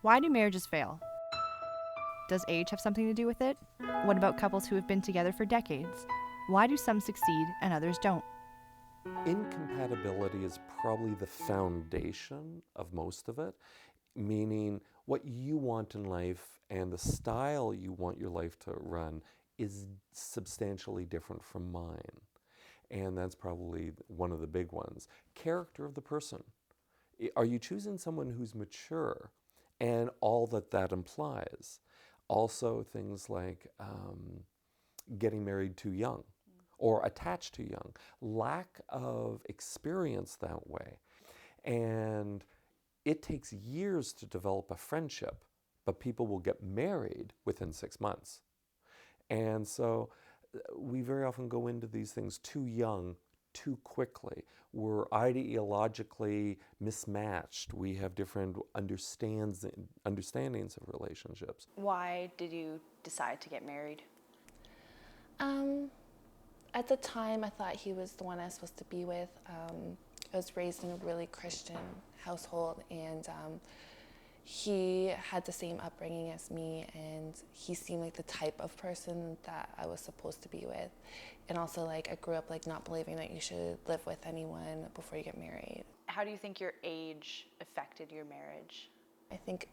Why do marriages fail? Does age have something to do with it? What about couples who have been together for decades? Why do some succeed and others don't? Incompatibility is probably the foundation of most of it, meaning what you want in life and the style you want your life to run is substantially different from mine. And that's probably one of the big ones. Character of the person. Are you choosing someone who's mature and all that that implies? Also things like getting married too young or attached too young, lack of experience that way. And it takes years to develop a friendship, but people will get married within 6 months. And so we very often go into these things too young, too quickly. We're ideologically mismatched. We have different understandings of relationships. Why did you decide to get married? At the time, I thought he was the one I was supposed to be with. I was raised in a really Christian household, and he had the same upbringing as me, and he seemed like the type of person that I was supposed to be with. And also, like, I grew up like not believing that you should live with anyone before you get married. How do you think your age affected your marriage? I think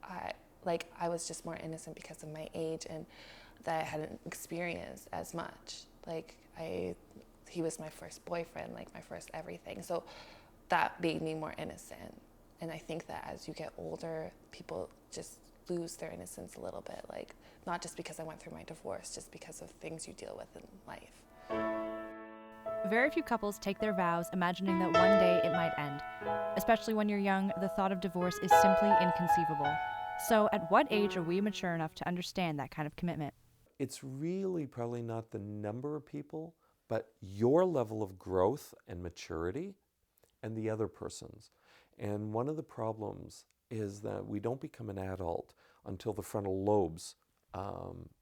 I was just more innocent because of my age, and that I hadn't experienced as much. He was my first boyfriend, like my first everything. So that made me more innocent. And I think that as you get older, people just lose their innocence a little bit. Like, not just because I went through my divorce, just because of things you deal with in life. Very few couples take their vows imagining that one day it might end. Especially when you're young, the thought of divorce is simply inconceivable. So at what age are we mature enough to understand that kind of commitment? It's really probably not the number of people, but your level of growth and maturity and the other person's. And one of the problems is that we don't become an adult until the frontal lobes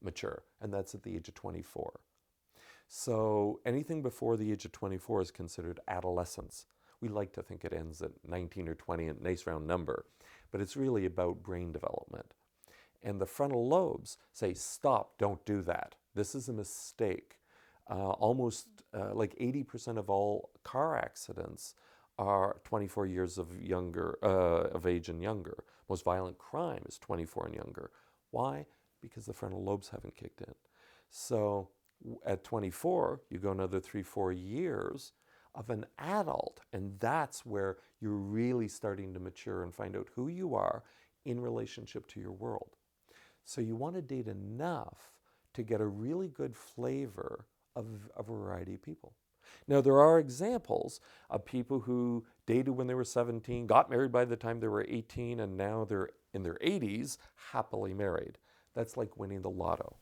mature, and that's at the age of 24. So anything before the age of 24 is considered adolescence. We like to think it ends at 19 or 20, a nice round number, but it's really about brain development. And the frontal lobes say, stop, don't do that. This is a mistake. Almost like 80% of all car accidents are 24 years of age and younger. Most violent crime is 24 and younger. Why? Because the frontal lobes haven't kicked in. So at 24, you go another 3-4 years of an adult, and that's where you're really starting to mature and find out who you are in relationship to your world. So you want to date enough to get a really good flavor of a variety of people. Now, there are examples of people who dated when they were 17, got married by the time they were 18, and now they're in their 80s, happily married. That's like winning the lotto.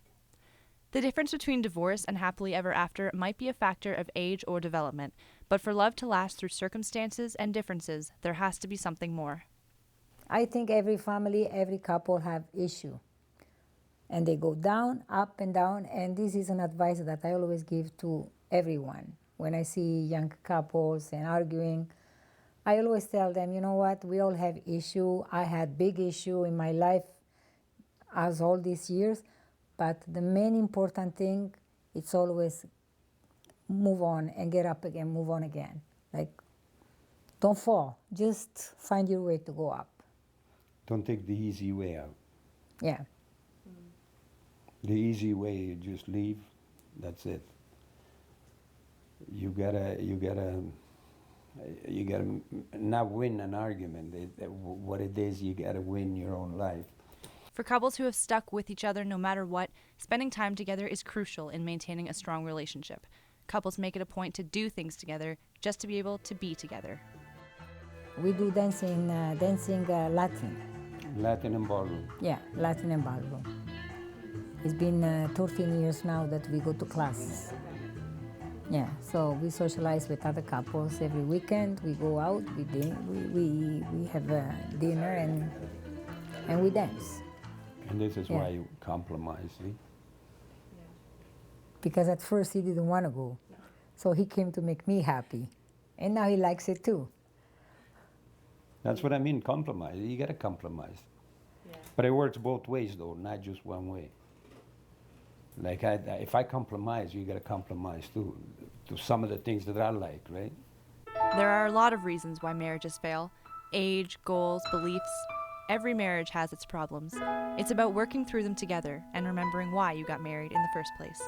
The difference between divorce and happily ever after might be a factor of age or development, but for love to last through circumstances and differences, there has to be something more. I think every family, every couple have issue. And they go down, up and down, and this is an advice that I always give to everyone. When I see young couples and arguing, I always tell them, you know what, we all have issue. I had big issue in my life as all these years, but the main important thing, it's always move on and get up again, move on again. Like, don't fall, just find your way to go up. Don't take the easy way out. Yeah. The easy way, you just leave, that's it. You gotta not win an argument. What it is, you gotta win your own life. For couples who have stuck with each other no matter what, spending time together is crucial in maintaining a strong relationship. Couples make it a point to do things together just to be able to be together. We do dancing Latin. Latin and ballroom. Yeah, Latin and ballroom. It's been 13 years now that we go to classes. Yeah, so we socialize with other couples every weekend. We go out, we have a dinner and we dance. And this is why you compromise, see? Because at first he didn't want to go. So he came to make me happy. And now he likes it too. That's what I mean, compromise. You gotta compromise. But it works both ways, though, not just one way. Like, if I compromise, you got to compromise, too, to some of the things that I like, right? There are a lot of reasons why marriages fail. Age, goals, beliefs. Every marriage has its problems. It's about working through them together and remembering why you got married in the first place.